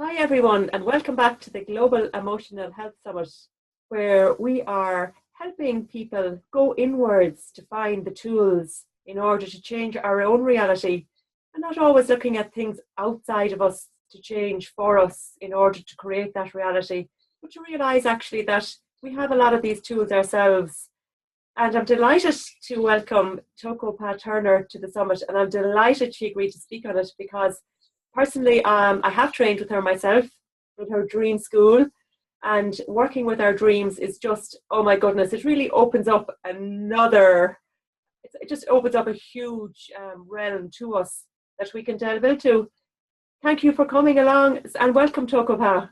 Hi everyone, and welcome back to the Global Emotional Health Summit, where we are helping people go inwards to find the tools in order to change our own reality, and not always looking at things outside of us to change for us in order to create that reality, but to realize actually that we have a lot of these tools ourselves. And I'm delighted to welcome Toko-pa Turner to the summit, and I'm delighted she agreed to speak on it because personally, I have trained with her myself in her dream school, and working with our dreams is just, oh my goodness, it really opens up it just opens up a huge realm to us that we can delve into. Thank you for coming along and welcome, Toko-pa.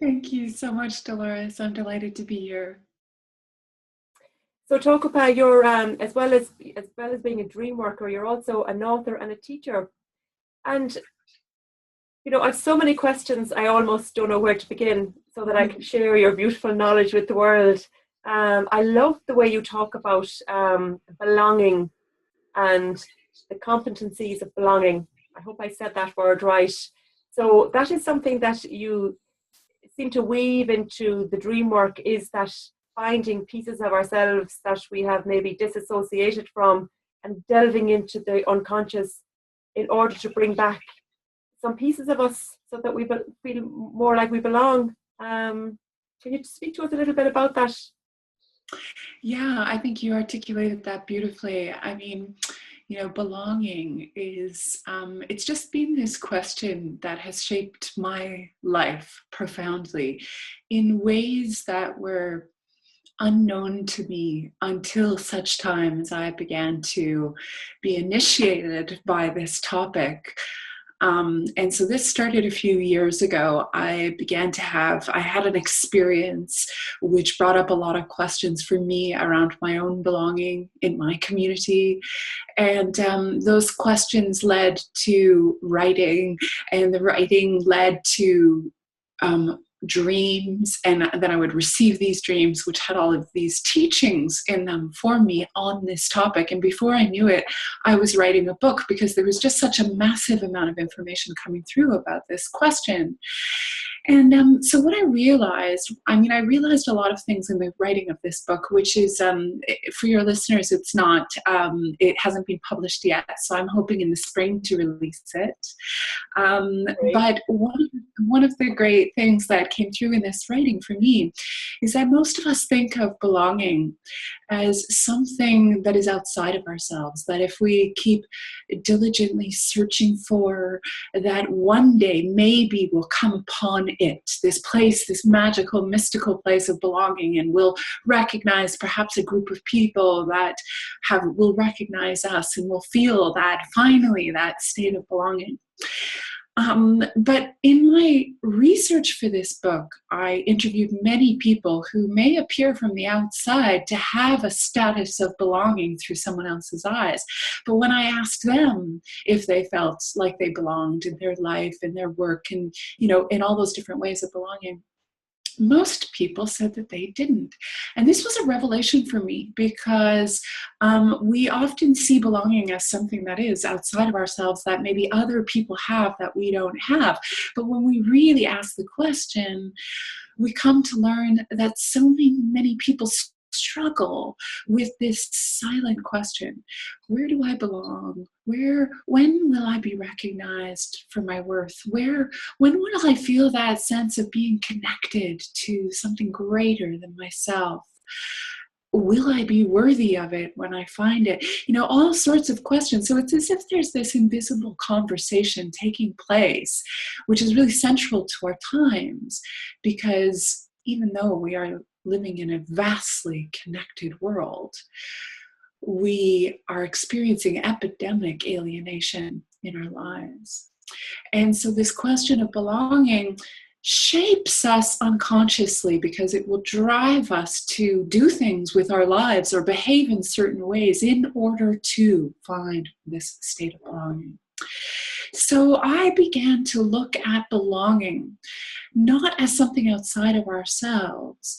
Thank you so much, Dolores. I'm delighted to be here. So Toko-pa, you're as well as being a dream worker, you're also an author and a teacher. And you know, I have so many questions, I almost don't know where to begin so that I can share your beautiful knowledge with the world. I love the way you talk about belonging and the competencies of belonging. I hope I said that word right. So that is something that you seem to weave into the dream work, is that finding pieces of ourselves that we have maybe disassociated from and delving into the unconscious in order to bring back some pieces of us so that we feel more like we belong. Can you speak to us a little bit about that? Yeah, I think you articulated that beautifully. I mean, you know, belonging is, it's just been this question that has shaped my life profoundly in ways that were unknown to me until such time as I began to be initiated by this topic. And so this started a few years ago. I had an experience which brought up a lot of questions for me around my own belonging in my community. And those questions led to writing, and the writing led to dreams, and then I would receive these dreams which had all of these teachings in them for me on this topic. And before I knew it, I was writing a book because there was just such a massive amount of information coming through about this question. And so what I realized a lot of things in the writing of this book, which is, for your listeners, it hasn't been published yet, so I'm hoping in the spring to release it. But one of the great things that came through in this writing for me is that most of us think of belonging as something that is outside of ourselves, that if we keep diligently searching for, that one day maybe we'll come upon it, this place, this magical, mystical place of belonging, and we'll recognize perhaps a group of people that will recognize us, and we'll feel that finally that state of belonging. But in my research for this book, I interviewed many people who may appear from the outside to have a status of belonging through someone else's eyes. But when I asked them if they felt like they belonged in their life, in their work, and, you know, in all those different ways of belonging, most people said that they didn't. And this was a revelation for me because we often see belonging as something that is outside of ourselves, that maybe other people have that we don't have. But when we really ask the question, we come to learn that so many people struggle with this silent question. Where do I belong? When will I be recognized for my worth? When will I feel that sense of being connected to something greater than myself? Will I be worthy of it when I find it? You know, all sorts of questions. So it's as if there's this invisible conversation taking place, which is really central to our times, because even though we are living in a vastly connected world, we are experiencing epidemic alienation in our lives. And so this question of belonging shapes us unconsciously because it will drive us to do things with our lives or behave in certain ways in order to find this state of belonging. So I began to look at belonging not as something outside of ourselves,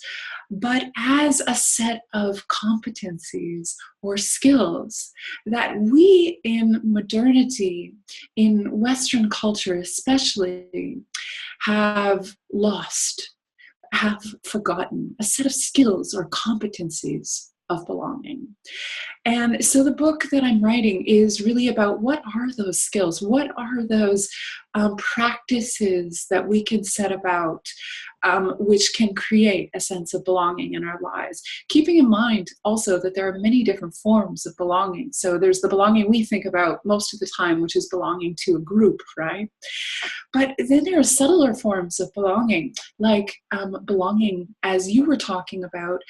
but as a set of competencies or skills that we in modernity, in Western culture especially, have lost, have forgotten, a set of skills or competencies of belonging. And so the book that I'm writing is really about what are those skills? What are those practices that we can set about which can create a sense of belonging in our lives? Keeping in mind also that there are many different forms of belonging. So there's the belonging we think about most of the time, which is belonging to a group, right? But then there are subtler forms of belonging, like belonging, as you were talking about,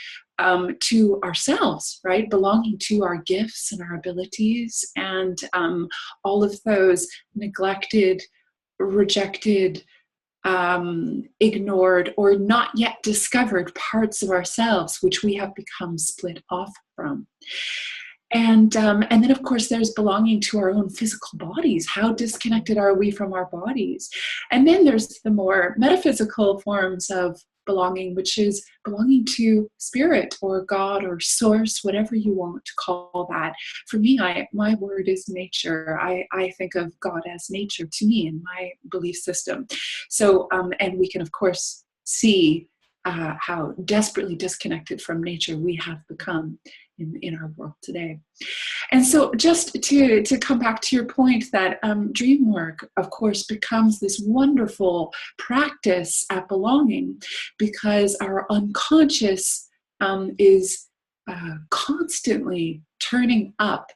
to ourselves, right? Belonging to our gifts and our abilities and all of those neglected, rejected, ignored, or not yet discovered parts of ourselves, which we have become split off from. And then, of course, there's belonging to our own physical bodies. How disconnected are we from our bodies? And then there's the more metaphysical forms of belonging, which is belonging to spirit or God or source, whatever you want to call that. For me, my word is nature. I think of God as nature to me in my belief system. So, and we can, of course, see how desperately disconnected from nature we have become in our world today. And so just to come back to your point that dream work, of course, becomes this wonderful practice at belonging because our unconscious is constantly turning up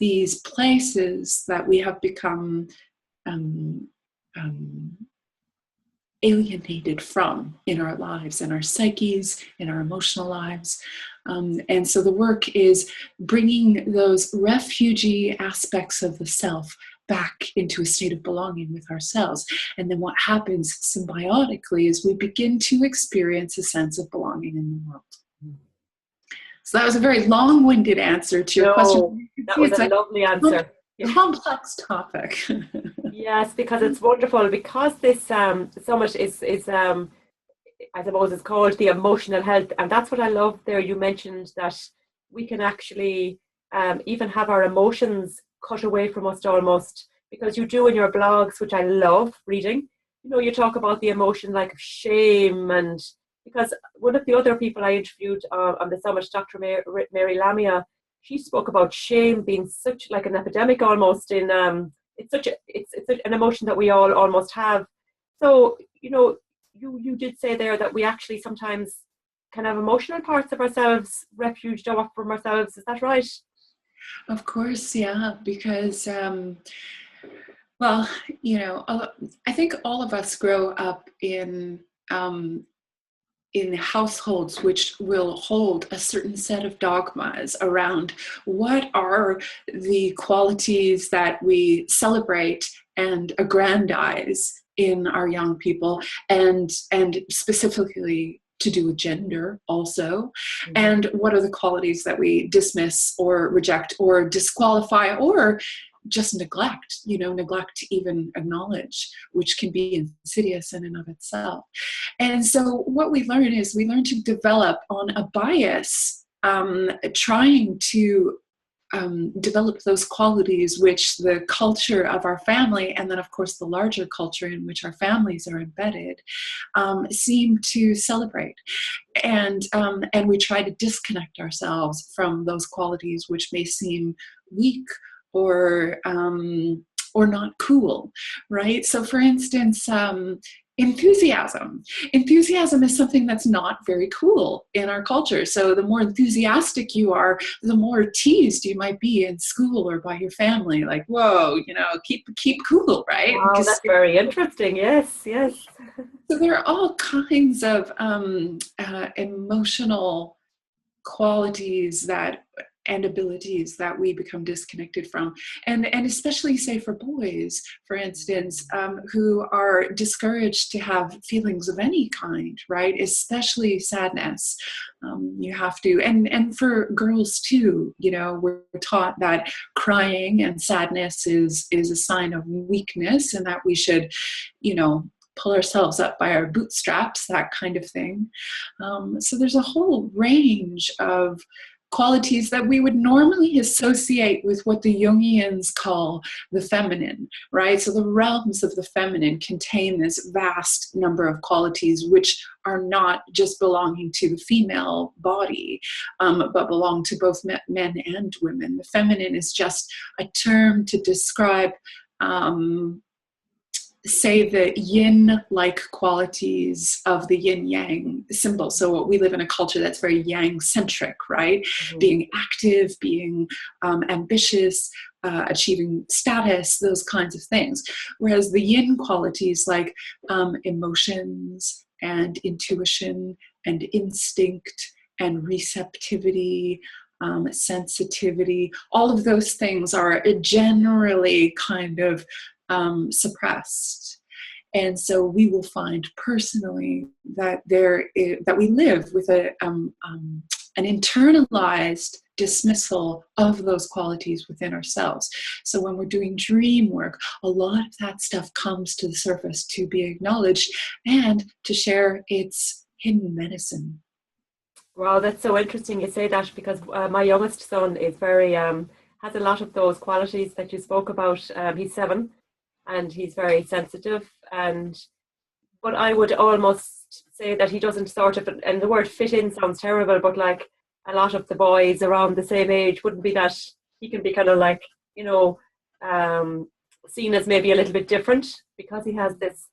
these places that we have become alienated from in our lives, in our psyches, in our emotional lives. And so the work is bringing those refugee aspects of the self back into a state of belonging with ourselves. And then what happens symbiotically is we begin to experience a sense of belonging in the world. So that was a very long-winded answer to your question. That was a lovely answer. Complex topic. Yes, because it's wonderful. Because this summit is I suppose it's called the emotional health, and that's what I love. There, you mentioned that we can actually even have our emotions cut away from us almost, because you do in your blogs, which I love reading. You know, you talk about the emotion like shame, and because one of the other people I interviewed on the summit, Dr. Mary Lamia, she spoke about shame being such like an epidemic almost in it's an emotion that we all almost have. So, you know, you did say there that we actually sometimes can have emotional parts of ourselves refuged off from ourselves. Is that right? Of course, yeah, because well, you know, I think all of us grow up in households which will hold a certain set of dogmas around what are the qualities that we celebrate and aggrandize in our young people, and specifically to do with gender also, and what are the qualities that we dismiss or reject or disqualify or just neglect to even acknowledge, which can be insidious in and of itself. And so what we learn is we learn to develop on a bias, trying to develop those qualities which the culture of our family, and then of course the larger culture in which our families are embedded, seem to celebrate. And we try to disconnect ourselves from those qualities which may seem weak or not cool, right? So for instance, enthusiasm is something that's not very cool in our culture. So the more enthusiastic you are, the more teased you might be in school or by your family, like, whoa, keep cool, right? Wow, that's very interesting. Yes. So there are all kinds of emotional qualities that and abilities that we become disconnected from. And especially, say, for boys, for instance, who are discouraged to have feelings of any kind, right? Especially sadness. You have to, and for girls too, you know, we're taught that crying and sadness is a sign of weakness, and that we should, you know, pull ourselves up by our bootstraps, that kind of thing. So there's a whole range of qualities that we would normally associate with what the Jungians call the feminine, right? So the realms of the feminine contain this vast number of qualities which are not just belonging to the female body, but belong to both men and women. The feminine is just a term to describe say the yin-like qualities of the yin-yang symbol. So we live in a culture that's very yang-centric, right? Mm-hmm. Being active, being ambitious, achieving status, those kinds of things. Whereas the yin qualities like emotions and intuition and instinct and receptivity, sensitivity, all of those things are generally kind of suppressed. And so we will find personally that that we live with an internalized dismissal of those qualities within ourselves. So when we're doing dream work, a lot of that stuff comes to the surface to be acknowledged and to share its hidden medicine. Wow, that's so interesting you say that, because my youngest son is very has a lot of those qualities that you spoke about. He's 7. And he's very sensitive, but I would almost say that he doesn't sort of, and the word fit in sounds terrible, but like a lot of the boys around the same age wouldn't be that, he can be kind of like, you know, seen as maybe a little bit different because he has this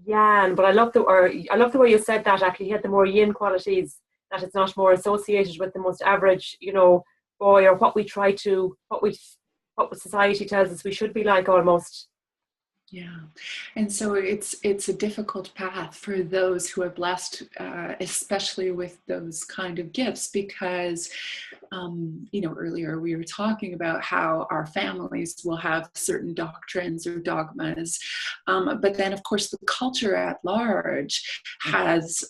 yang. But I love the way you said that. Actually, he had the more yin qualities, that it's not more associated with the most average, you know, boy, or what what society tells us we should be like almost. Yeah, and so it's a difficult path for those who are blessed, especially with those kind of gifts, because you know, earlier we were talking about how our families will have certain doctrines or dogmas, but then of course the culture at large has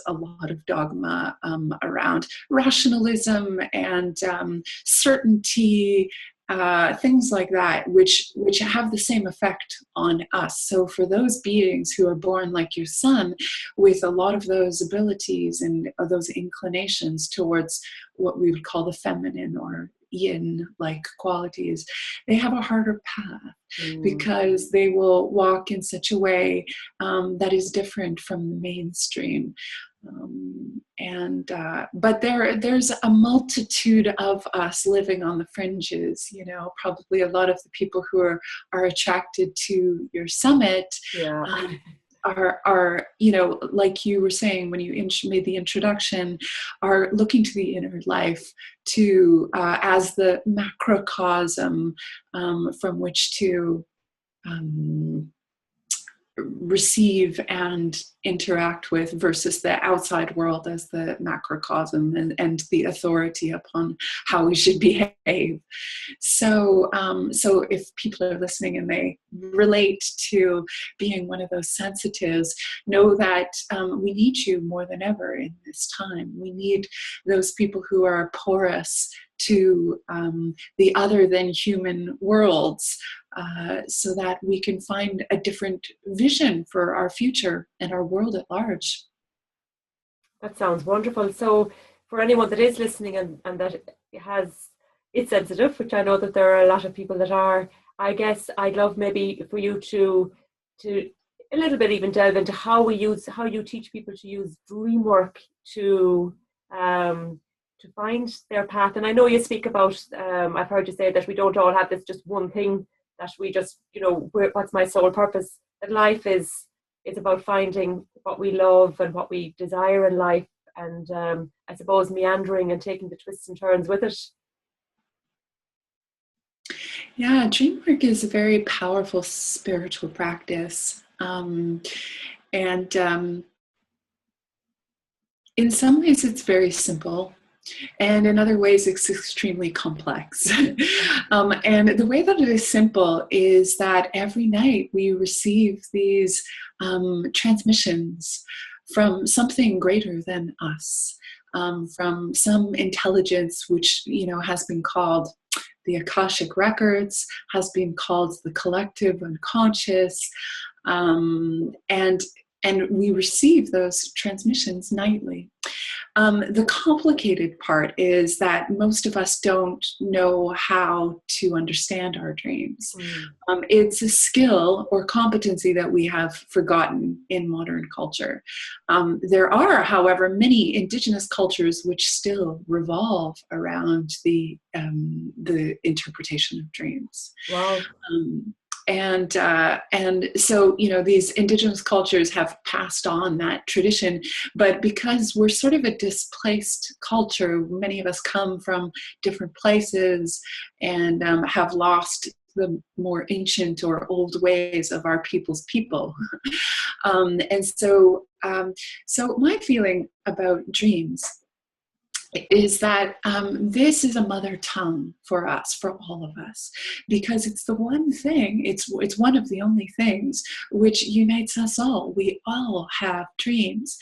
a lot of dogma around rationalism and certainty. Things like that, which have the same effect on us. So for those beings who are born like your son, with a lot of those abilities and those inclinations towards what we would call the feminine or yin-like qualities, they have a harder path because they will walk in such a way that is different from the mainstream. But there's a multitude of us living on the fringes, you know, probably a lot of the people who are attracted to your summit. Yeah. Are you know, like you were saying when you made the introduction, are looking to the inner life to as the macrocosm from which to receive and interact with, versus the outside world as the macrocosm and the authority upon how we should behave. So if people are listening and they relate to being one of those sensitives, know that we need you more than ever in this time. We need those people who are porous to the other than human worlds, so that we can find a different vision for our future and our world at large. That sounds wonderful. So for anyone that is listening and that it's sensitive, which I know that there are a lot of people that are, I guess I'd love maybe for you to a little bit even delve into how you teach people to use dream work to find their path. And I know you speak about, I've heard you say that we don't all have this just one thing that we just, you know, what's my sole purpose? That life is about finding what we love and what we desire in life, and I suppose meandering and taking the twists and turns with it. Yeah, dream work is a very powerful spiritual practice. And in some ways it's very simple. And in other ways, it's extremely complex. And the way that it is simple is that every night we receive these transmissions from something greater than us, from some intelligence which, has been called the Akashic Records, has been called the collective unconscious, and we receive those transmissions nightly. The complicated part is that most of us don't know how to understand our dreams. It's a skill or competency that we have forgotten in modern culture. There are, however, many indigenous cultures which still revolve around the interpretation of dreams. Wow. And so, these indigenous cultures have passed on that tradition, but because we're sort of a displaced culture, many of us come from different places and have lost the more ancient or old ways of our people's people. And so my feeling about dreams is that this is a mother tongue for us, for all of us, because it's the one thing, it's one of the only things which unites us all. We all have dreams.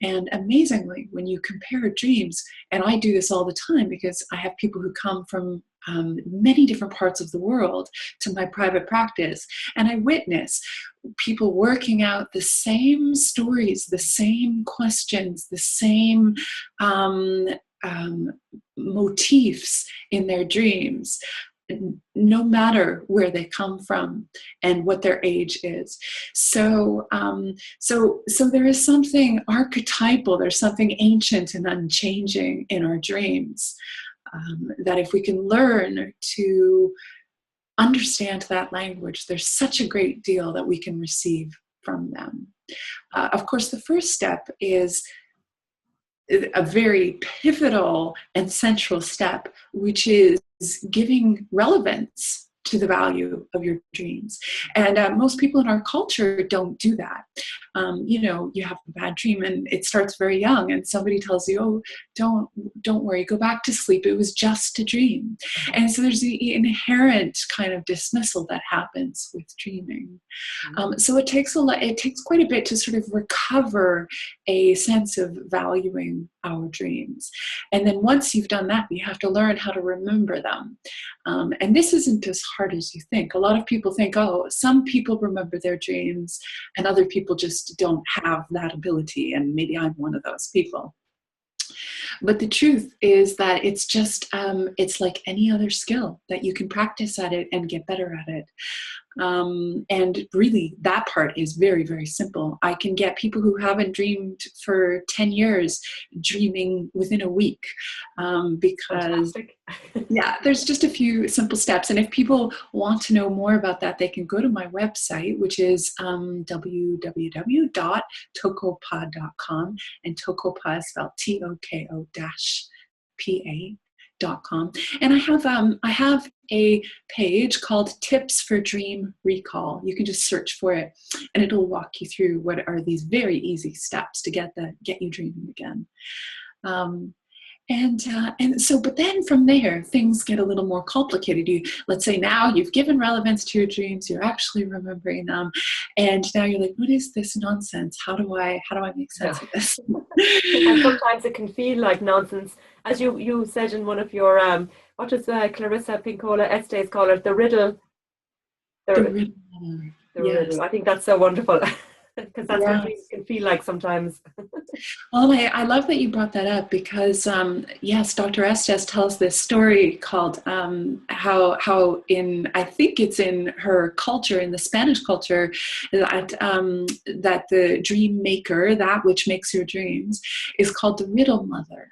And amazingly, when you compare dreams, and I do this all the time because I have people who come from many different parts of the world to my private practice, and I witness people working out the same stories, the same questions, the same motifs in their dreams, no matter where they come from and what their age is. So there is something archetypal, there's something ancient and unchanging in our dreams, that if we can learn to understand that language, there's such a great deal that we can receive from them. Of course, the first step is a very pivotal and central step, which is giving relevance to the value of your dreams. And most people in our culture don't do that. You have a bad dream and it starts very young, and somebody tells you, oh, don't worry, go back to sleep. It was just a dream. And so there's the inherent kind of dismissal that happens with dreaming. So it takes quite a bit to sort of recover a sense of valuing our dreams. And then once you've done that, you have to learn how to remember them. And this isn't as hard as you think. A lot of people think, oh, some people remember their dreams and other people just don't have that ability, and maybe I'm one of those people. But the truth is that it's just, it's like any other skill, that you can practice at it and get better at it. And really, that part is very, very simple. I can get people who haven't dreamed for 10 years dreaming within a week, because there's just a few simple steps. And if people want to know more about that, they can go to my website, which is www.toko-pa.com, and Toko-pa is spelled Toko-pa.com. And I have a page called Tips for Dream Recall. You can just search for it, and it'll walk you through what are these very easy steps to get you dreaming again. And so, but then from there, things get a little more complicated. Let's say now you've given relevance to your dreams, you're actually remembering them, and now you're like, what is this nonsense? How do I make sense of this? And sometimes it can feel like nonsense, as you said in one of your what does Clarissa Pinkola Estes call it? The riddle. The riddle. I think that's so wonderful. Because that's what dreams can feel like sometimes. Well, I love that you brought that up, because yes, Dr. Estes tells this story called how in, I think it's in her culture, in the Spanish culture, that the dream maker, that which makes your dreams, is called the riddle mother.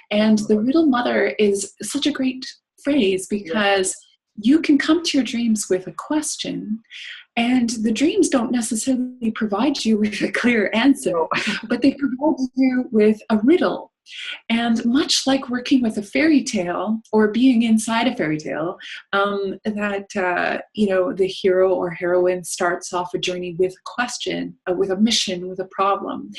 And the riddle mother is such a great phrase, because you can come to your dreams with a question, and the dreams don't necessarily provide you with a clear answer, but they provide you with a riddle And much like working with a fairy tale or being inside a fairy tale, the hero or heroine starts off a journey with a question, with a mission, with a problem,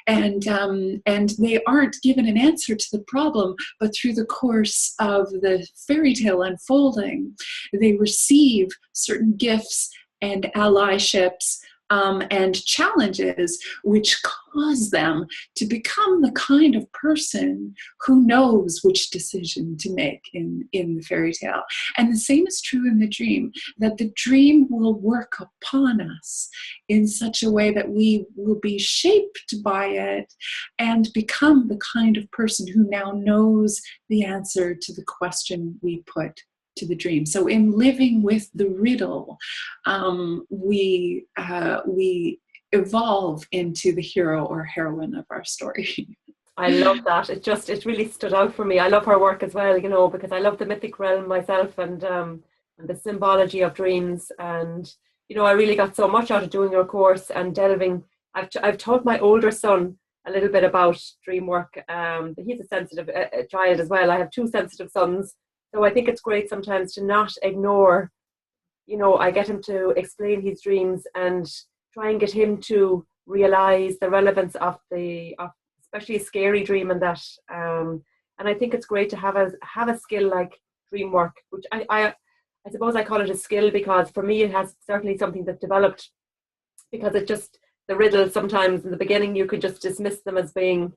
and they aren't given an answer to the problem, but through the course of the fairy tale unfolding, they receive certain gifts and allyships, and challenges which cause them to become the kind of person who knows which decision to make in the fairy tale. And the same is true in the dream, that the dream will work upon us in such a way that we will be shaped by it and become the kind of person who now knows the answer to the question we put to the dream. So in living with the riddle, we evolve into the hero or heroine of our story. I love that. It really stood out for me. I love her work as well, because I love the mythic realm myself, and the symbology of dreams. And I really got so much out of doing your course and delving. I've taught my older son a little bit about dream work. He's a sensitive child as well. I have two sensitive sons, so I think it's great sometimes to not ignore. I get him to explain his dreams and try and get him to realize the relevance of especially a scary dream, and that. And I think it's great to have a skill like dream work, which I suppose I call it a skill because for me it has certainly something that developed, because it just, the riddles sometimes in the beginning you could just dismiss them as being,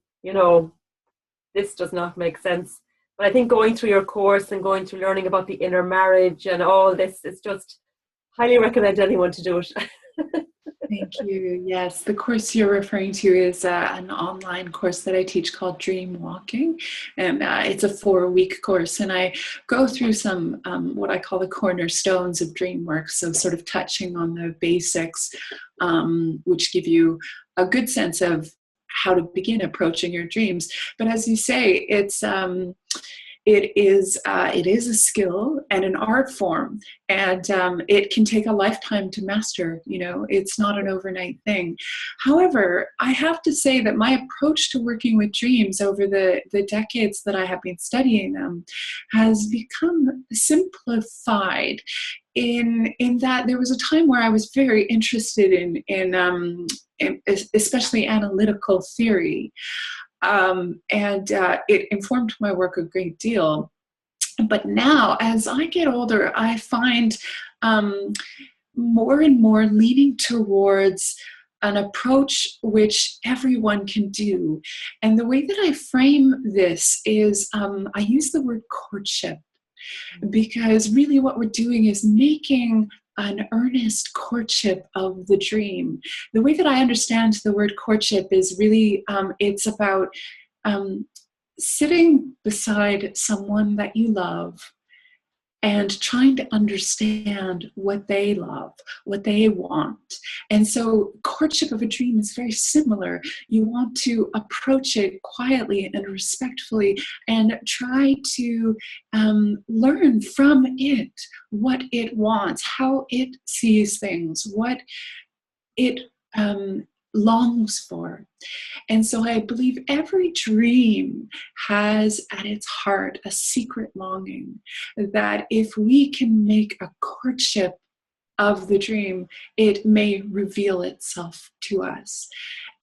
this does not make sense. But I think going through your course and going through learning about the inner marriage and all this, is just highly recommend anyone to do it. Thank you. Yes, the course you're referring to is an online course that I teach called Dream Walking, and it's a 4-week course, and I go through some what I call the cornerstones of dream work, so sort of touching on the basics, which give you a good sense of how to begin approaching your dreams. But as you say, it is a skill and an art form, and it can take a lifetime to master. It's not an overnight thing. However, I have to say that my approach to working with dreams over the decades that I have been studying them has become simplified. In that there was a time where I was very interested in especially analytical theory. And it informed my work a great deal. But now, as I get older, I find more and more leaning towards an approach which everyone can do. And the way that I frame this is I use the word courtship, because really what we're doing is making an earnest courtship of the dream. The way that I understand the word courtship is really, it's about sitting beside someone that you love and trying to understand what they love, what they want. And so courtship of a dream is very similar. You want to approach it quietly and respectfully and try to learn from it what it wants, how it sees things, what it longs for. And so I believe every dream has at its heart a secret longing that if we can make a courtship of the dream, it may reveal itself to us.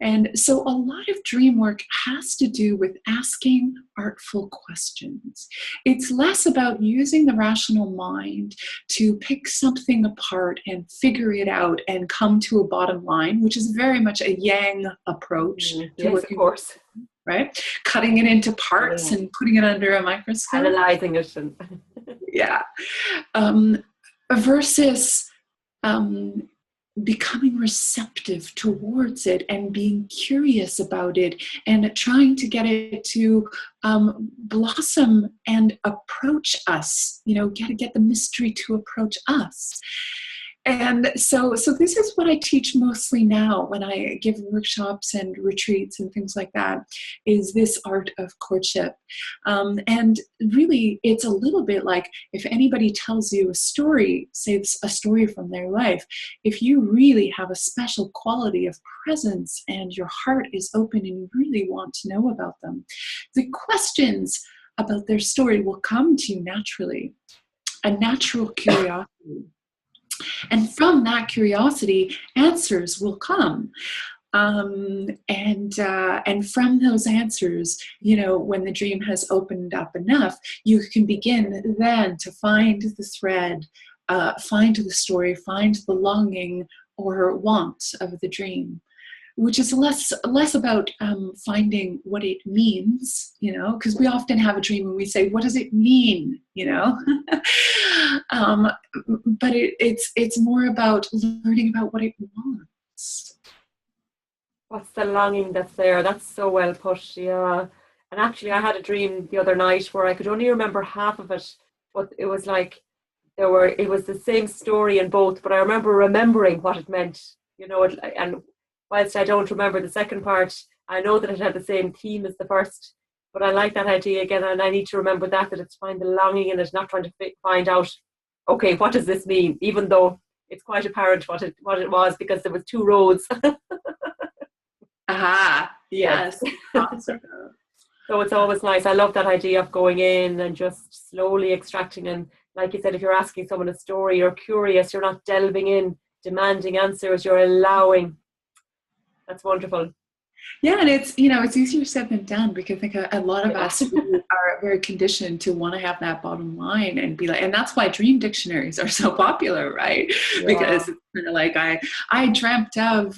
And so a lot of dream work has to do with asking artful questions. It's less about using the rational mind to pick something apart and figure it out and come to a bottom line, which is very much a yang approach to yes, working, of course. Right? Cutting it into parts and putting it under a microscope. Analyzing it. Yeah. Versus becoming receptive towards it and being curious about it and trying to get it to blossom and approach us, get the mystery to approach us. And so this is what I teach mostly now when I give workshops and retreats and things like that, is this art of courtship. And really, it's a little bit like if anybody tells you a story, say it's a story from their life, if you really have a special quality of presence and your heart is open and you really want to know about them, the questions about their story will come to you naturally, a natural curiosity. And from that curiosity, answers will come. And from those answers, when the dream has opened up enough, you can begin then to find the thread, find the story, find the longing or want of the dream, which is less about finding what it means, because we often have a dream and we say, what does it mean, but it's more about learning about what it wants. What's the longing that's there? That's so well put, yeah. And actually, I had a dream the other night where I could only remember half of it, but it was like it was the same story in both, but I remember remembering what it meant, and whilst I don't remember the second part, I know that it had the same theme as the first. But I like that idea again, and I need to remember that it's find the longing in it, not trying to find out, okay, what does this mean? Even though it's quite apparent what it was, because there was two roads. Aha, yes. So it's always nice. I love that idea of going in and just slowly extracting. And like you said, if you're asking someone a story, you're curious, you're not delving in, demanding answers, you're allowing. That's wonderful. Yeah, and it's easier said than done, because I think a lot of us are very conditioned to want to have that bottom line and be like, and that's why dream dictionaries are so popular, right? Yeah. Because it's kind of like I dreamt of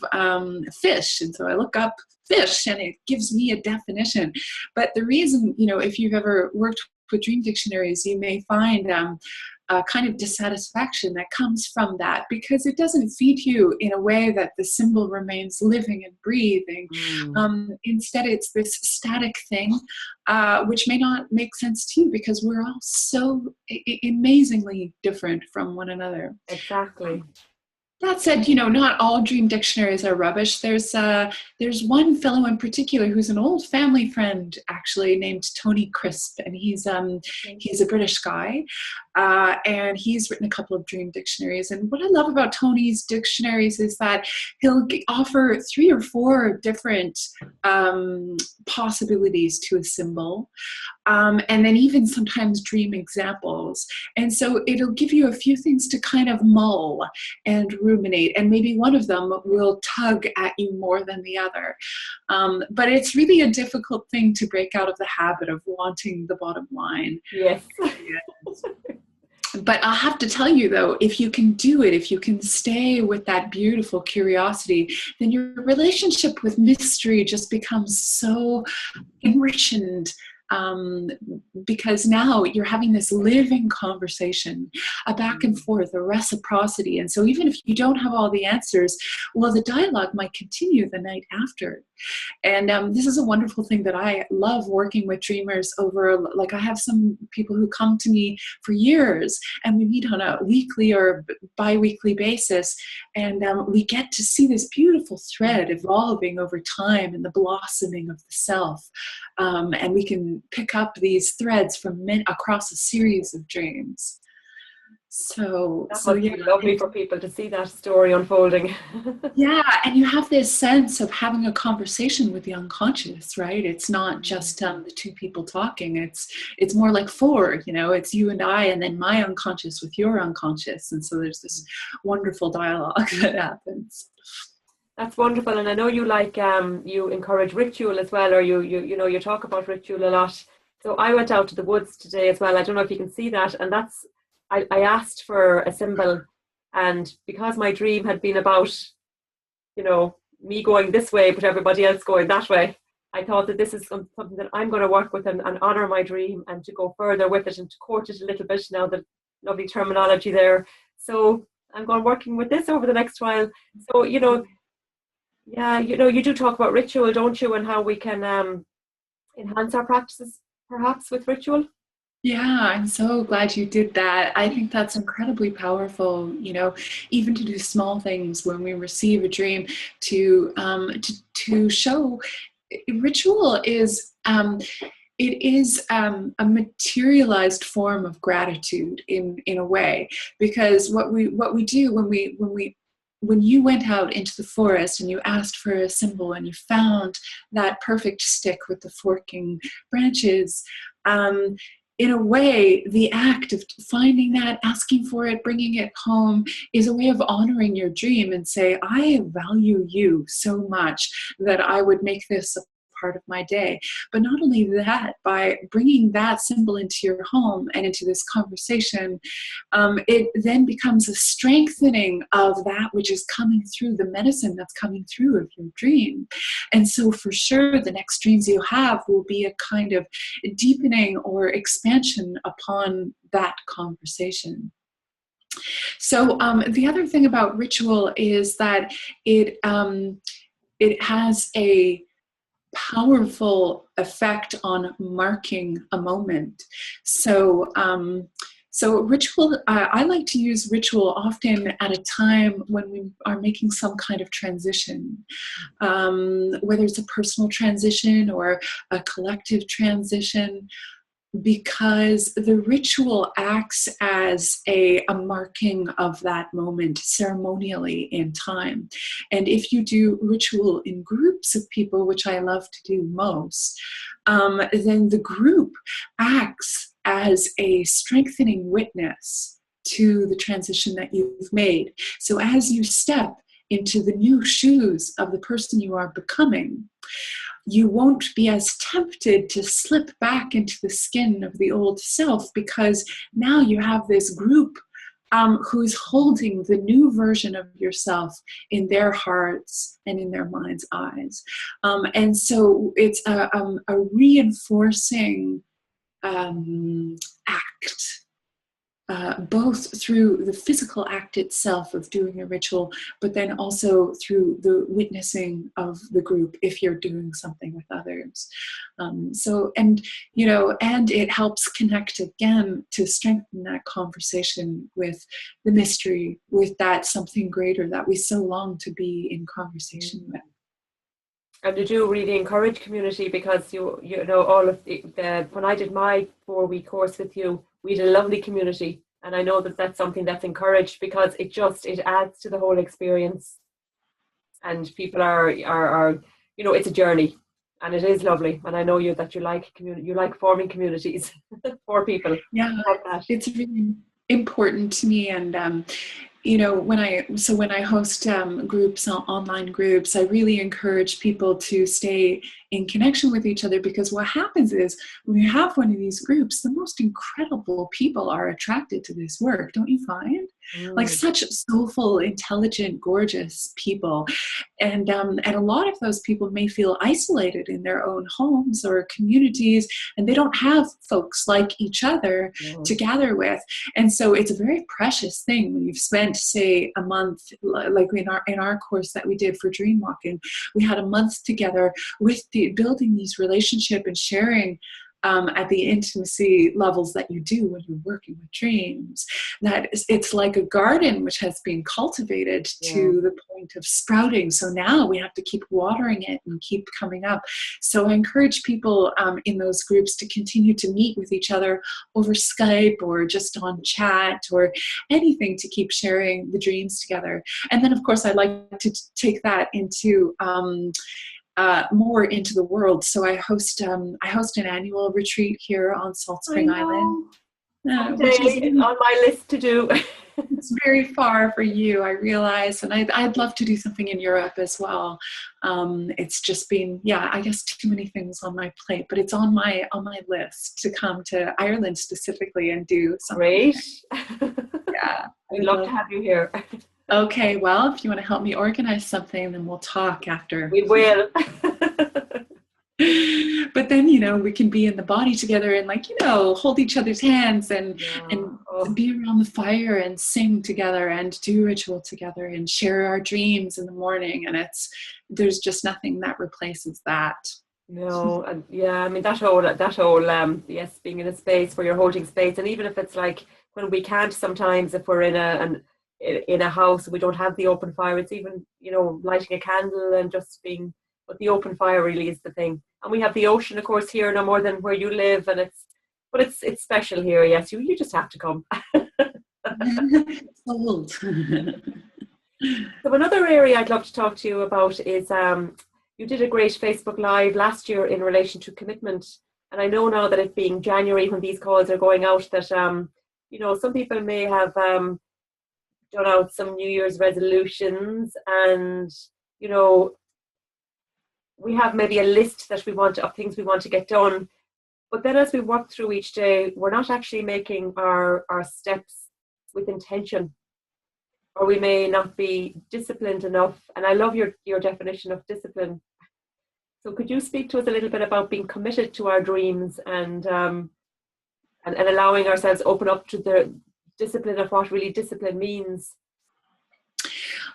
fish, and so I look up fish and it gives me a definition. But the reason, if you've ever worked with dream dictionaries, you may find a kind of dissatisfaction that comes from that, because it doesn't feed you in a way that the symbol remains living and breathing. Instead, it's this static thing, which may not make sense to you, because we're all so amazingly different from one another. Exactly. That said, not all dream dictionaries are rubbish. There's one fellow in particular who's an old family friend, actually, named Tony Crisp, and he's a British guy, and he's written a couple of dream dictionaries. And what I love about Tony's dictionaries is that he'll offer 3 or 4 different possibilities to a symbol, and then even sometimes dream examples. And so it'll give you a few things to kind of mull and ruminate, and maybe one of them will tug at you more than the other. But it's really a difficult thing to break out of the habit of wanting the bottom line. Yes. But I'll have to tell you, though, if you can do it, if you can stay with that beautiful curiosity, then your relationship with mystery just becomes so enriched, because now you're having this living conversation, a back and forth, a reciprocity. And so even if you don't have all the answers, well, the dialogue might continue the night after. And this is a wonderful thing that I love working with dreamers over. Like, I have some people who come to me for years, and we meet on a weekly or bi-weekly basis, and we get to see this beautiful thread evolving over time and the blossoming of the self. And we can pick up these threads from across a series of dreams. So must be lovely for people to see that story unfolding. Yeah, and you have this sense of having a conversation with the unconscious, right? It's not just the 2 people talking. It's more like 4. It's you and I, and then my unconscious with your unconscious, and so there's this wonderful dialogue that happens. That's wonderful, and I know you you encourage ritual as well, or you talk about ritual a lot. So I went out to the woods today as well. I don't know if you can see that, and that's. I asked for a symbol, and because my dream had been about, me going this way, but everybody else going that way, I thought that this is something that I'm going to work with and honor my dream, and to go further with it and to court it a little bit. Now, the lovely terminology there. So I'm going working with this over the next while. So, yeah, you do talk about ritual, don't you, and how we can enhance our practices, perhaps, with ritual? Yeah, I'm so glad you did that. I think that's incredibly powerful, even to do small things when we receive a dream to show ritual is it is a materialized form of gratitude in a way, because what we do when you went out into the forest and you asked for a symbol and you found that perfect stick with the forking branches, um, in a way, the act of finding that, asking for it, bringing it home is a way of honoring your dream and say, I value you so much that I would make this a part of my day. But not only that, by bringing that symbol into your home and into this conversation, it then becomes a strengthening of that which is coming through, the medicine that's coming through of your dream. And so for sure, the next dreams you have will be a kind of deepening or expansion upon that conversation. So the other thing about ritual is that it has a powerful effect on marking a moment. So, so ritual, I like to use ritual often at a time when we are making some kind of transition, whether it's a personal transition or a collective transition, because the ritual acts as a marking of that moment ceremonially in time. And if you do ritual in groups of people, which I love to do most, then the group acts as a strengthening witness to the transition that you've made. So as you step into the new shoes of the person you are becoming, you won't be as tempted to slip back into the skin of the old self, because now you have this group who's holding the new version of yourself in their hearts and in their mind's eyes. And so it's a reinforcing act. Both through the physical act itself of doing a ritual, but then also through the witnessing of the group if you're doing something with others. And it helps connect again to strengthen that conversation with the mystery, with that something greater that we so long to be in conversation with. And to do really encourage community, because you know all of the when I did my 4-week course with you, we had a lovely community, and I know that that's something that's encouraged, because it adds to the whole experience, and people are it's a journey, and it is lovely, and I know you like community, you like forming communities for people. Yeah, Like that. it's really important to me. And when I host groups, online groups, I really encourage people to stay in connection with each other, because what happens is when you have one of these groups, the most incredible people are attracted to this work, don't you find? Like such soulful, intelligent, gorgeous people. And a lot of those people may feel isolated in their own homes or communities, and they don't have folks like each other to gather with. And so it's a very precious thing when you've spent, say, a month, like in our course that we did for dream walking, we had a month together with building these relationship and sharing at the intimacy levels that you do when you're working with dreams. That it's like a garden which has been cultivated to the point of sprouting. So now we have to keep watering it and keep coming up. So I encourage people in those groups to continue to meet with each other over Skype or just on chat or anything to keep sharing the dreams together. And then, of course, I'd like to take that into more into the world. So I host an annual retreat here on Salt Spring Island, which is on my list to do. it's very far for you, I realize, and I'd love to do something in Europe as well. It's just been, I guess, too many things on my plate, but it's on my list to come to Ireland specifically and do something. Great. Yeah, I'd love to have you here. Okay, well, if you want to help me organize something, then we'll talk after. We will. But then, we can be in the body together and hold each other's hands and be around the fire and sing together and do ritual together and share our dreams in the morning. And there's just nothing that replaces that. No, and yeah, I mean yes, being in a space where you're holding space, and even if it's like when we can't sometimes, if we're in a house and we don't have the open fire, it's even, lighting a candle and just being, but the open fire really is the thing. And we have the ocean, of course, here no more than where you live, and it's special here. Yes, you just have to come. Sold. So another area I'd love to talk to you about is you did a great Facebook Live last year in relation to commitment. And I know now that it being January when these calls are going out that, some people may have done out some New Year's resolutions and, you know, we have maybe a list that we want of things we want to get done. But then as we work through each day, we're not actually making our steps with intention, or we may not be disciplined enough. And I love your definition of discipline. So could you speak to us a little bit about being committed to our dreams and allowing ourselves open up to the discipline of what really discipline means?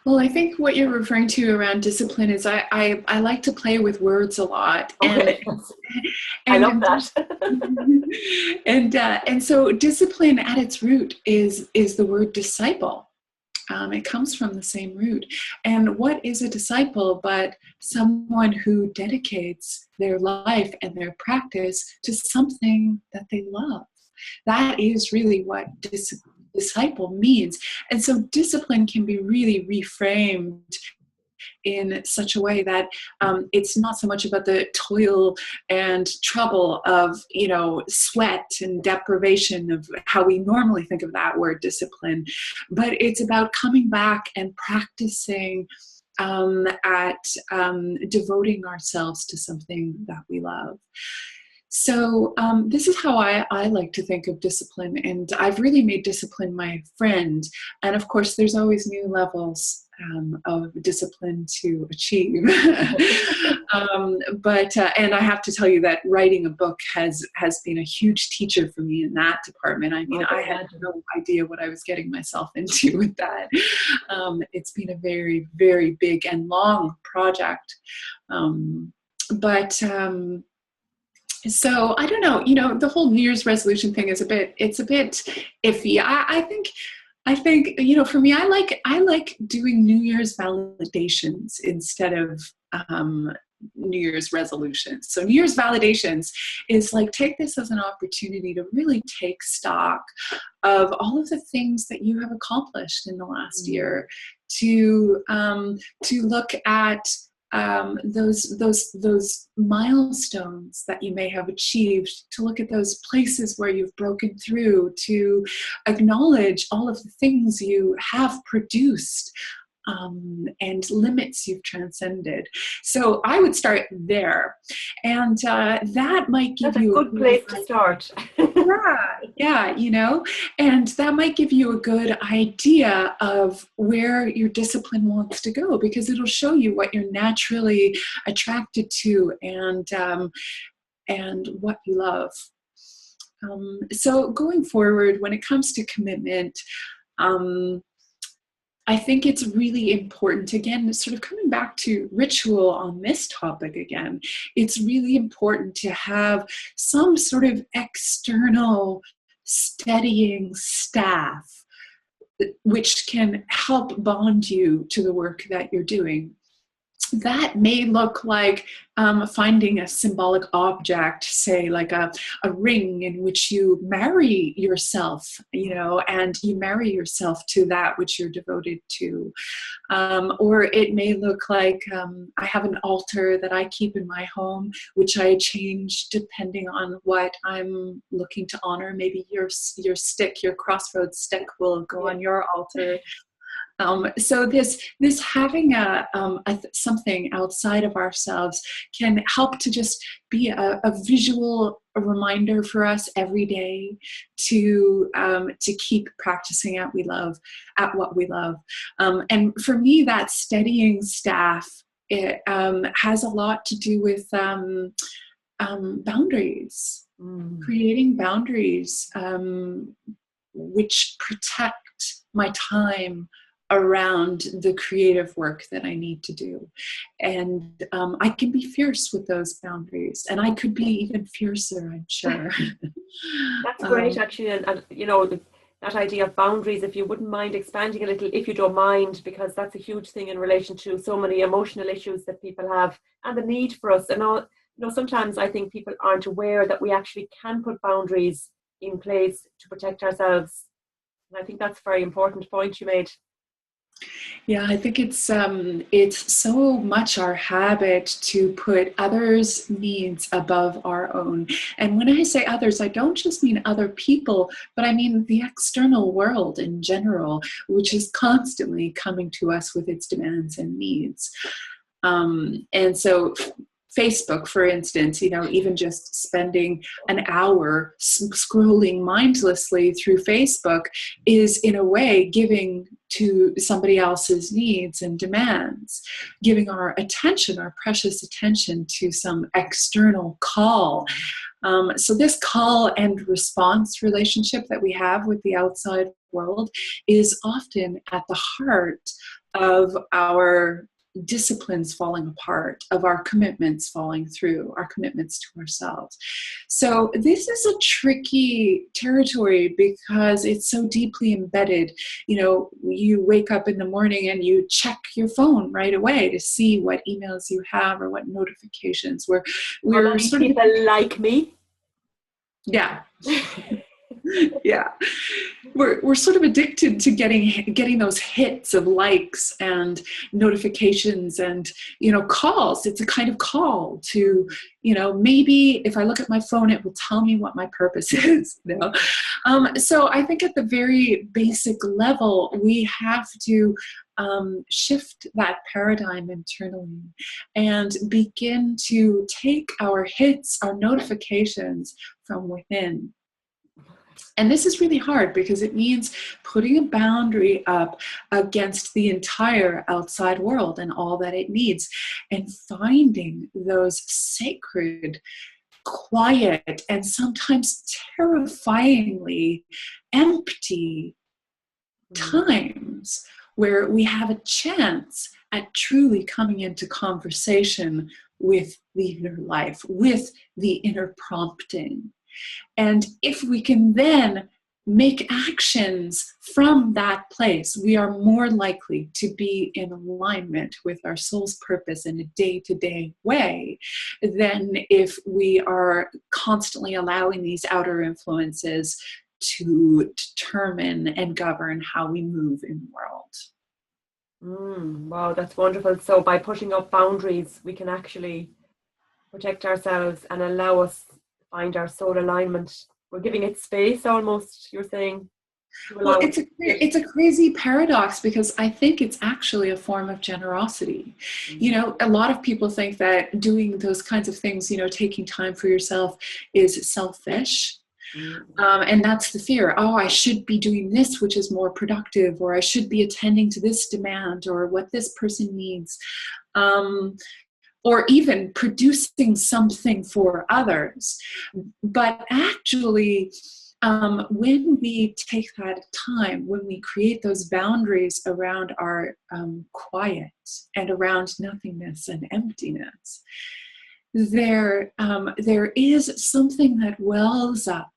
Well, I think what you're referring to around discipline is I like to play with words a lot. Okay. I And love that. and so discipline at its root is the word disciple. It comes from the same root. And what is a disciple but someone who dedicates their life and their practice to something that they love? That is really what disciple means. And so discipline can be really reframed in such a way that it's not so much about the toil and trouble of, sweat and deprivation of how we normally think of that word discipline, but it's about coming back and practicing at devoting ourselves to something that we love. So this is how I like to think of discipline, and I've really made discipline my friend. And of course, there's always new levels of discipline to achieve. And I have to tell you that writing a book has been a huge teacher for me in that department. I mean, I had no idea what I was getting myself into with that. It's been a very, very big and long project. So I don't know, the whole New Year's resolution thing is a bit iffy. I think, for me, I like doing New Year's validations instead of New Year's resolutions. So New Year's validations is like, take this as an opportunity to really take stock of all of the things that you have accomplished in the last year, to look at those milestones that you may have achieved, to look at those places where you've broken through, to acknowledge all of the things you have produced, and limits you've transcended. So I would start there, and that might give you a good place to start. Yeah, and that might give you a good idea of where your discipline wants to go, because it'll show you what you're naturally attracted to and what you love. So going forward, when it comes to commitment, I think it's really important, again, sort of coming back to ritual on this topic again, it's really important to have some sort of external steadying staff which can help bond you to the work that you're doing. That may look like finding a symbolic object, say like a ring in which you marry yourself, and you marry yourself to that which you're devoted to. Or it may look like I have an altar that I keep in my home, which I change depending on what I'm looking to honor. Maybe your stick, your crossroads stick, will go on your altar. So this having something outside of ourselves can help to just be a visual reminder for us every day to keep practicing at what we love. And for me, that steadying staff, it has a lot to do with boundaries, creating boundaries which protect my time around the creative work that I need to do. And I can be fierce with those boundaries, and I could be even fiercer, I'm sure. That's great, actually. And you know, that idea of boundaries, if you wouldn't mind expanding a little, if you don't mind, because that's a huge thing in relation to so many emotional issues that people have, and the need for us. And all, you know, sometimes I think people aren't aware that we actually can put boundaries in place to protect ourselves. And I think that's a very important point you made. Yeah, I think it's so much our habit to put others' needs above our own. And when I say others, I don't just mean other people, but I mean the external world in general, which is constantly coming to us with its demands and needs. And so Facebook, for instance, you know, even just spending an hour scrolling mindlessly through Facebook is in a way giving to somebody else's needs and demands, giving our attention, our precious attention to some external call. So this call and response relationship that we have with the outside world is often at the heart of our disciplines falling apart, of our commitments falling through, our commitments to ourselves. So this is a tricky territory because it's so deeply embedded. You know, you wake up in the morning and you check your phone right away to see what emails you have or what notifications. We're sort of people like me. Yeah. Yeah, we're sort of addicted to getting those hits of likes and notifications and, you know, calls. It's a kind of. To, you know, maybe if I look at my phone, it will tell me what my purpose is. You know? So I think at the very basic level, we have to shift that paradigm internally and begin to take our hits, our notifications from within. And this is really hard because it means putting a boundary up against the entire outside world and all that it needs, and finding those sacred, quiet, and sometimes terrifyingly empty times where we have a chance at truly coming into conversation with the inner life, with the inner prompting. And if we can then make actions from that place, we are more likely to be in alignment with our soul's purpose in a day-to-day way than if we are constantly allowing these outer influences to determine and govern how we move in the world. Wow, that's wonderful. So by putting up boundaries, we can actually protect ourselves and allow us to find our soul alignment. We're giving it space almost, you're saying. Well, it's a crazy paradox because I think it's actually a form of generosity. You know, a lot of people think that doing those kinds of things, you know, taking time for yourself is selfish. And that's the fear. Oh, I should be doing this, which is more productive, or I should be attending to this demand or what this person needs. Or even producing something for others. But actually, when we take that time, when we create those boundaries around our quiet and around nothingness and emptiness, there is something that wells up.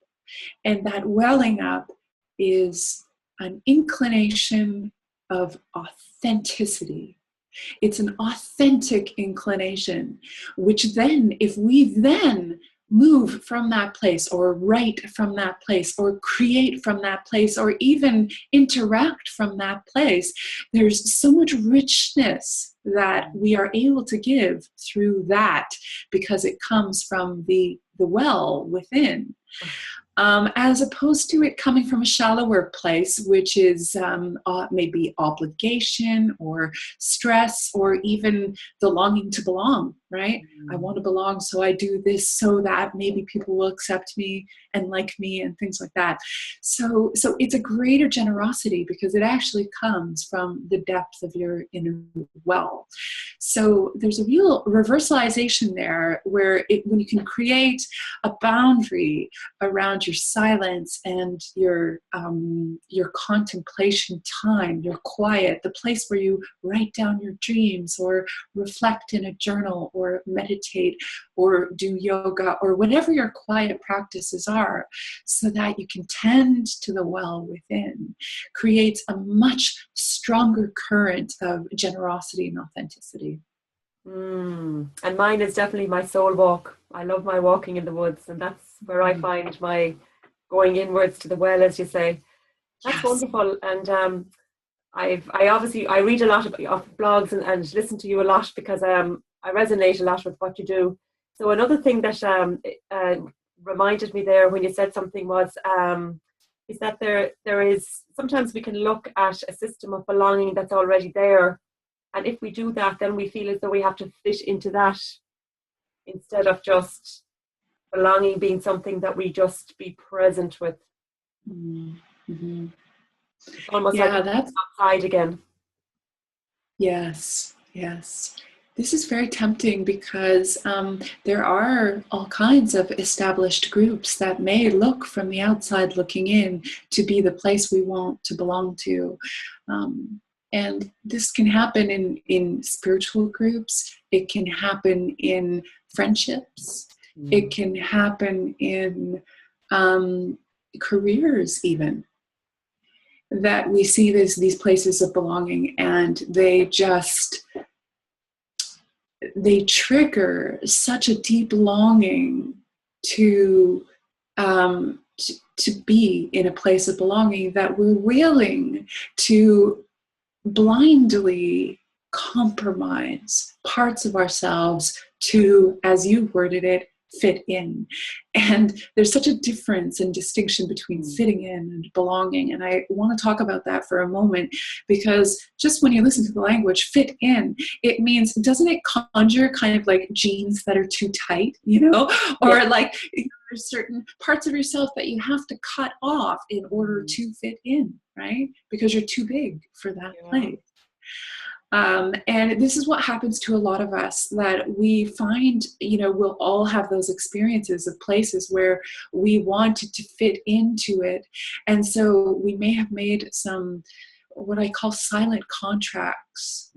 And that welling up is an inclination of authenticity. It's an authentic inclination, which then, if we then move from that place, or write from that place, or create from that place, or even interact from that place, there's so much richness that we are able to give through that because it comes from the well within. As opposed to it coming from a shallower place, which is maybe obligation or stress or even the longing to belong, right? I want to belong, so I do this so that maybe people will accept me and like me and things like that. So it's a greater generosity because it actually comes from the depth of your inner well. So there's a real reversalization there where when you can create a boundary around around your silence and your contemplation time, your quiet, the place where you write down your dreams or reflect in a journal or meditate or do yoga or whatever your quiet practices are, so that you can tend to the well within, creates a much stronger current of generosity and authenticity. And mine is definitely my soul walk. I love my walking in the woods, and that's where I find my going inwards to the well, as you say. That's Yes. wonderful. And I obviously I read a lot of blogs and listen to you a lot because I resonate a lot with what you do. So another thing that reminded me there when you said something was is that there is sometimes we can look at a system of belonging that's already there, and if we do that, then we feel as though we have to fit into that instead of just belonging being something that we just be present with. Mm-hmm. It's almost Yeah, like that's outside again. yes, yes. This is very tempting because there are all kinds of established groups that may look from the outside looking in to be the place we want to belong to. And this can happen in spiritual groups. It can happen in friendships. It can happen in careers even. That we see these places of belonging, and they trigger such a deep longing to be in a place of belonging that we're willing to blindly compromise parts of ourselves to, as you worded it, fit in. And there's such a difference and distinction between fitting in and belonging. And I want to talk about that for a moment, because just when you listen to the language fit in, it means, doesn't it conjure kind of like jeans that are too tight, or like there's certain parts of yourself that you have to cut off in order to fit in, right? Because you're too big for that place. And this is what happens to a lot of us, that we find, we'll all have those experiences of places where we wanted to fit into it. And so we may have made some, what I call silent contracts,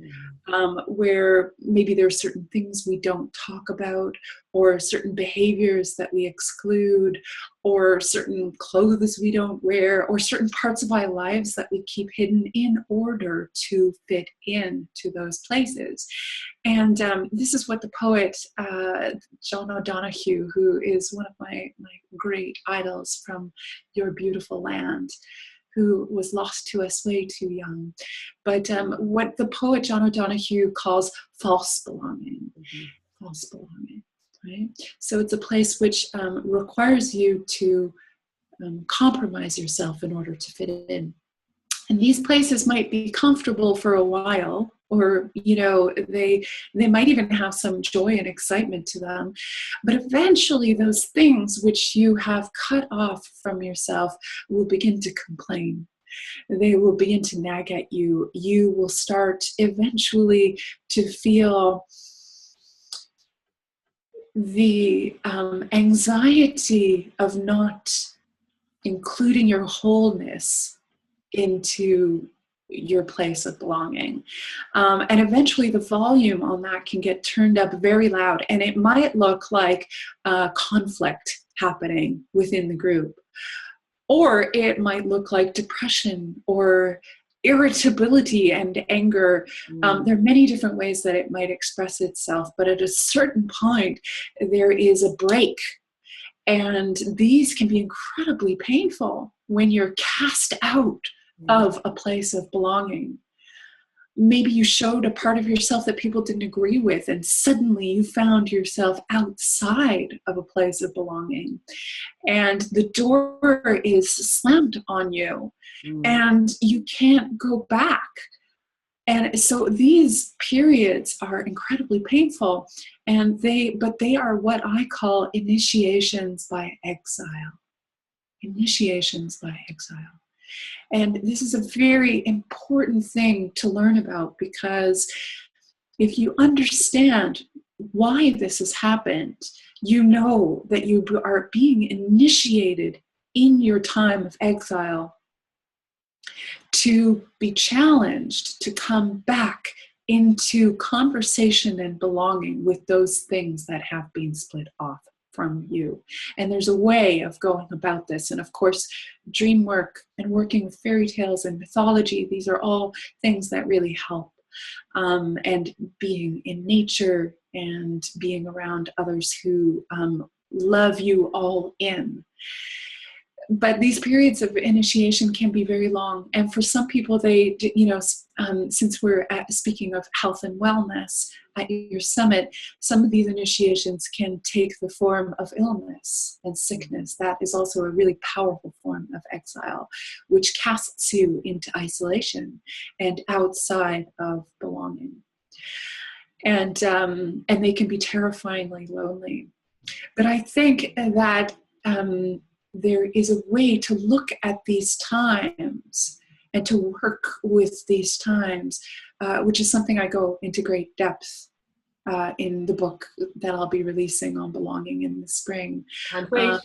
where maybe there are certain things we don't talk about, or certain behaviors that we exclude, or certain clothes we don't wear, or certain parts of our lives that we keep hidden in order to fit into those places. And this is what the poet John O'Donoghue, who is one of my great idols from Your Beautiful Land, who was lost to us way too young. But what the poet John O'Donoghue calls false belonging, false belonging, right? So it's a place which requires you to compromise yourself in order to fit in. And these places might be comfortable for a while, or they might even have some joy and excitement to them, but eventually those things which you have cut off from yourself will begin to complain. They will begin to nag at you. You will start eventually to feel the anxiety of not including your wholeness into your place of belonging. And eventually the volume on that can get turned up very loud, and it might look like conflict happening within the group. Or it might look like depression or irritability and anger. There are many different ways that it might express itself, but at a certain point, there is a break. And these can be incredibly painful when you're cast out of a place of belonging. Maybe you showed a part of yourself that people didn't agree with, and suddenly you found yourself outside of a place of belonging. And the door is slammed on you, and you can't go back. And so these periods are incredibly painful, but they are what I call initiations by exile. Initiations by exile. And this is a very important thing to learn about, because if you understand why this has happened, you know that you are being initiated in your time of exile to be challenged to come back into conversation and belonging with those things that have been split off from you. And there's a way of going about this. And of course, dream work and working with fairy tales and mythology, these are all things that really help. And being in nature and being around others who love you all in. But these periods of initiation can be very long. And for some people, they, since we're speaking of health and wellness at your summit, some of these initiations can take the form of illness and sickness. That is also a really powerful form of exile, which casts you into isolation and outside of belonging. And they can be terrifyingly lonely. But I think that there is a way to look at these times and to work with these times, which is something I go into great depth in the book that I'll be releasing on belonging in the spring. Can't wait.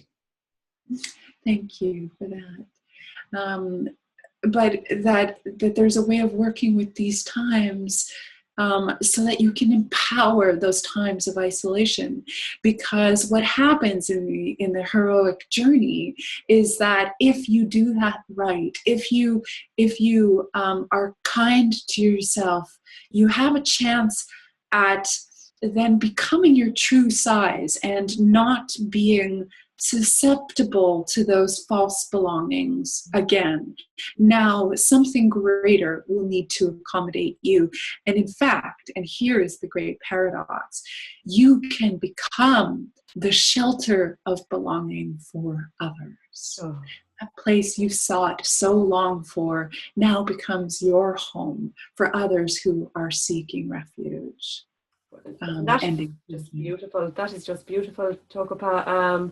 Thank you for that. But that there's a way of working with these times so that you can empower those times of isolation. Because what happens in the heroic journey is that if you do that right, if you are kind to yourself, you have a chance at then becoming your true size and not being susceptible to those false belongings again. Now, something greater will need to accommodate you. And in fact, and here is the great paradox, you can become the shelter of belonging for others. Oh. That place you sought so long for now becomes your home for others who are seeking refuge. That is just beautiful. That is just beautiful, Toko-pa.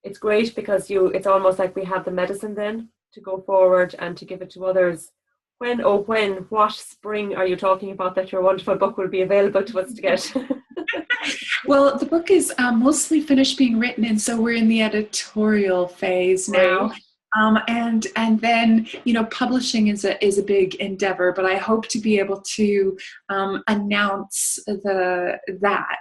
It's great because it's almost like we have the medicine then to go forward and to give it to others. What spring are you talking about that your wonderful book will be available to us to get? Well, the book is mostly finished being written, and so we're in the editorial phase now. And then, publishing is a big endeavor, but I hope to be able to announce that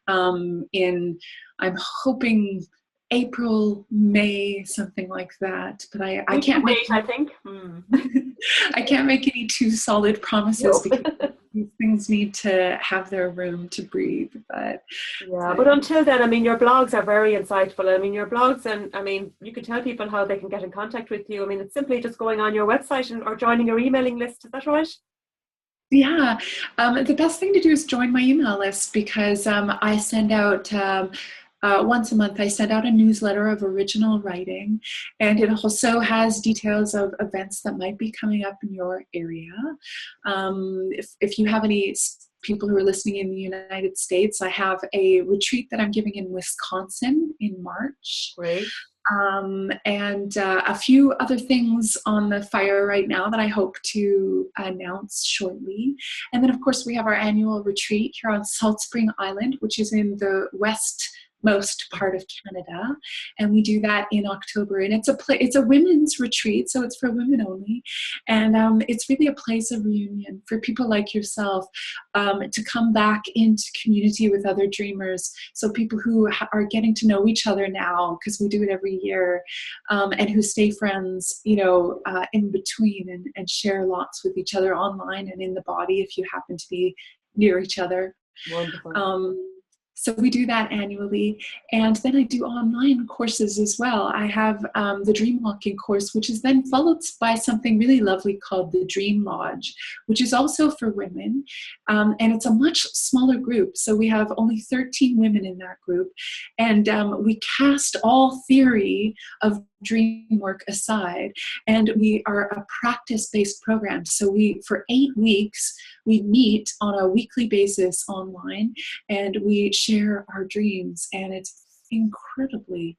I'm hoping April, May, something like that. But I can't make. I think. I can't make any too solid promises because these things need to have their room to breathe. But until then, your blogs are very insightful. Your blogs, and you can tell people how they can get in contact with you. It's simply just going on your website or joining your emailing list. Is that right? Yeah, the best thing to do is join my email list because I send out. Once a month, I send out a newsletter of original writing, and it also has details of events that might be coming up in your area. If you have any people who are listening in the United States, I have a retreat that I'm giving in Wisconsin in March. Great. And a few other things on the fire right now that I hope to announce shortly. And then, of course, we have our annual retreat here on Salt Spring Island, which is in the westmost part of Canada, and we do that in October. And it's a women's retreat, so it's for women only, and it's really a place of reunion for people like yourself to come back into community with other dreamers. So people who are getting to know each other now, because we do it every year, and who stay friends, in between and share lots with each other online and in the body if you happen to be near each other. Wonderful. So we do that annually. And then I do online courses as well. I have the Dream Walking course, which is then followed by something really lovely called the Dream Lodge, which is also for women. And it's a much smaller group. So we have only 13 women in that group. And we cast all theory of dream work aside, and we are a practice-based program. So for 8 weeks, we meet on a weekly basis online, and we share our dreams, and it's incredibly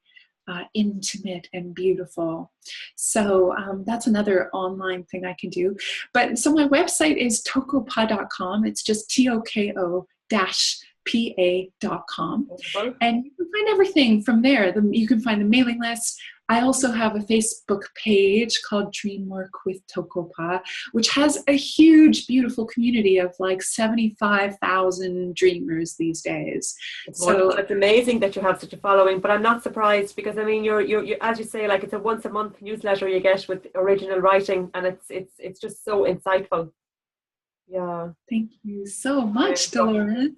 intimate and beautiful. So that's another online thing I can do. But so my website is Toko-pa.com. It's just TOKO-PA.com. Wonderful. And you can find everything from there. You can find the mailing list. I also have a Facebook page called Dreamwork with Toko-pa, which has a huge, beautiful community of like 75,000 dreamers these days. It's wonderful. It's amazing that you have such a following, but I'm not surprised because I mean, you're as you say, like it's a once a month newsletter you get with original writing, and it's just so insightful. Yeah. Thank you so much, Dolores.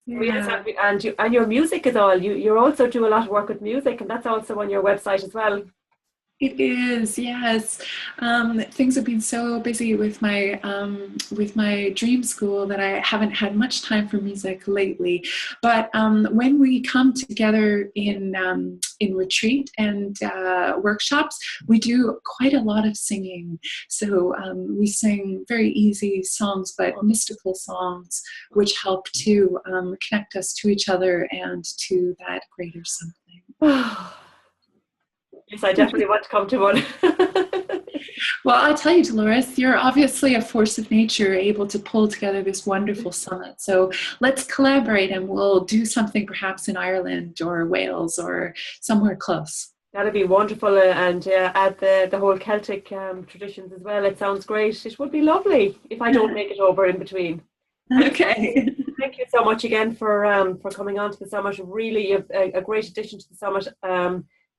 Yeah. And your music is all you also do a lot of work with music, and that's also on your website as well. It is, yes. Things have been so busy with my dream school that I haven't had much time for music lately. But when we come together in retreat and workshops, we do quite a lot of singing. So we sing very easy songs, but mystical songs, which help to connect us to each other and to that greater something. Yes, I definitely want to come to one. Well, I'll tell you, Dolores, you're obviously a force of nature able to pull together this wonderful summit. So let's collaborate and we'll do something perhaps in Ireland or Wales or somewhere close. That'd be wonderful, and add the whole Celtic traditions as well. It sounds great. It would be lovely if I don't make it over in between. Okay. Thank you so much again for coming on to the summit. Really a great addition to the summit.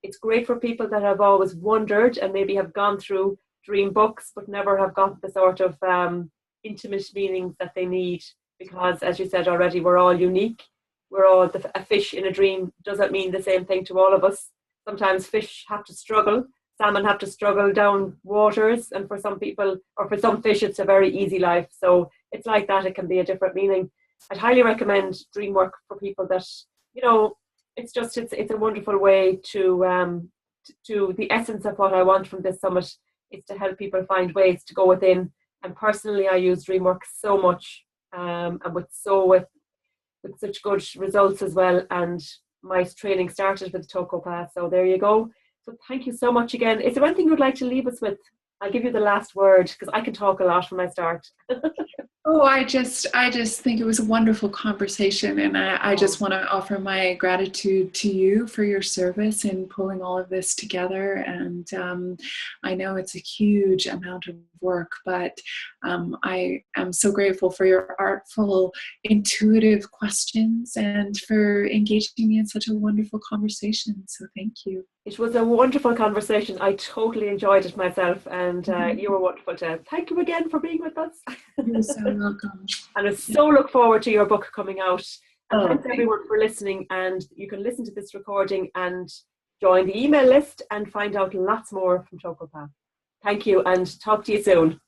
It's great for people that have always wondered and maybe have gone through dream books but never have got the sort of intimate meanings that they need, because as you said already, we're all unique. We're all a fish in a dream doesn't mean the same thing to all of us. Sometimes fish have to struggle, salmon have to struggle down waters, and for some people or for some fish it's a very easy life. So it's like that, it can be a different meaning. I'd highly recommend dream work for people that, you know, it's a wonderful way to the essence of what I want from this summit is to help people find ways to go within. And personally, I use DreamWork so much, and with such good results as well. And my training started with Toko-pa, so there you go. So thank you so much again. Is there anything you'd like to leave us with? I'll give you the last word because I can talk a lot when I start. Oh, I just think it was a wonderful conversation, and I just want to offer my gratitude to you for your service in pulling all of this together. And I know it's a huge amount of work, but I am so grateful for your artful, intuitive questions and for engaging me in such a wonderful conversation. So thank you. It was a wonderful conversation. I totally enjoyed it myself, and you were wonderful too. Thank you again for being with us. You're so welcome. And I so look forward to your book coming out. And thanks everyone for listening. And you can listen to this recording and join the email list and find out lots more from Toko-pa. Thank you, and talk to you soon.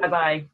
Bye-bye.